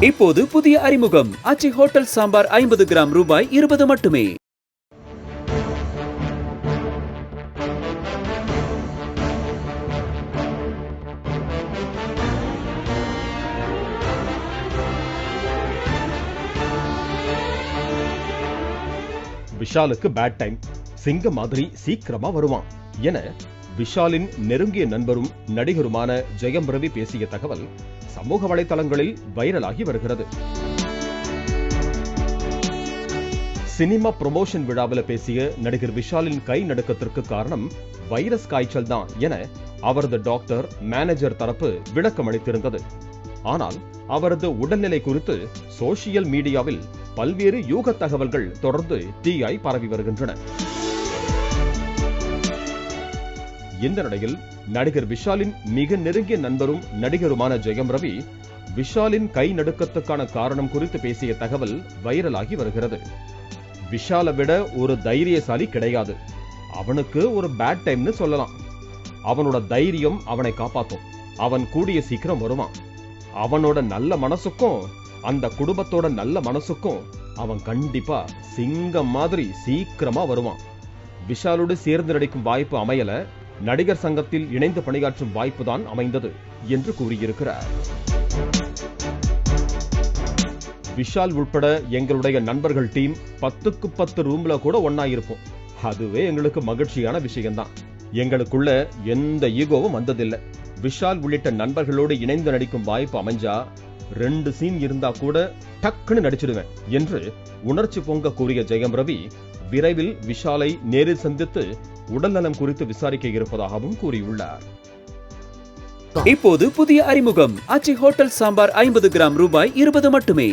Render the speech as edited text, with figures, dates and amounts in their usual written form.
இப்போது புதிய அறிமுகம் ஆச்சி ஹோட்டல் சாம்பார் 50 கிராம் ரூபாய் 20 மட்டுமே. விஷாலுக்கு பேட் டைம், சிங்கம் மாதிரி சீக்கிரமா வருவான் என விஷாலின் நெருங்கிய நண்பரும் நடிகருமான ஜெயம் ரவி பேசிய தகவல் சமூக வலைதளங்களில் வைரலாகி வருகிறது. சினிமா ப்ரமோஷன் விழாவில் பேசிய நடிகர் விஷாலின் கை நடுக்கத்திற்கு காரணம் வைரஸ் காய்ச்சல் தான் என அவரது டாக்டர், மேனேஜர் தரப்பு விளக்கம் அளித்திருந்தது. ஆனால் அவரது உடல்நிலை குறித்து சோசியல் மீடியாவில் பல்வேறு யூக தகவல்கள் தொடர்ந்து தீயாய் பரவி வருகின்றன. இந்த நிலையில் நடிகர் விஷாலின் மிக நெருங்கிய நண்பரும் நடிகருமான ஜெயம் ரவி விஷாலின் கை நடுக்கத்துக்கான காரணம் குறித்து பேசிய தகவல் வைரலாகி வருகிறது. விஷாலை விட ஒரு தைரியசாலி கிடையாது, அவனுக்கு ஒரு பேட் டைம்னு சொல்லலாம். அவனோட தைரியம் அவனை காப்பாத்தும். அவன் கூடிய சீக்கிரம் வருவான். அவனோட நல்ல மனசுக்கும் அந்த குடும்பத்தோட நல்ல மனசுக்கும் அவன் கண்டிப்பா சிங்கம் மாதிரி சீக்கிரமா வருவான். விஷாலோடு சேர்ந்து நடிக்கும் வாய்ப்பு அமையல, நடிகர் சங்கத்தில் இணைந்து பணியாற்றும் வாய்ப்பு தான் அமைந்தது என்று கூறியிருக்கிறார். விஷால் உட்பட எங்களுடைய நண்பர்கள் டீம் 10க்கு 10 ரூம்ல கூட ஒன்னா இருப்போம். அதுவே எங்களுக்கு மகிழ்ச்சியான விஷயம்தான். எங்களுக்குள்ள எந்த ஈகோவும் வந்ததில்லை. விஷால் உள்ளிட்ட நண்பர்களோடு இணைந்து நடிக்கும் வாய்ப்பு அமைஞ்சா 2 சீன் இருந்தா கூட டக்குன்னு நடிச்சிடுவேன் என்று உணர்ச்சி பொங்க கூறிய ஜெயம் ரவி விரைவில் விஷாலை நேரில் சந்தித்து உடல்நலம் குறித்து விசாரிக்க இருப்பதாகவும் கூறியுள்ளார். இப்போது புதிய அறிமுகம் ஆச்சி ஹோட்டல் சாம்பார் 50 கிராம் ரூபாய் 20 மட்டுமே.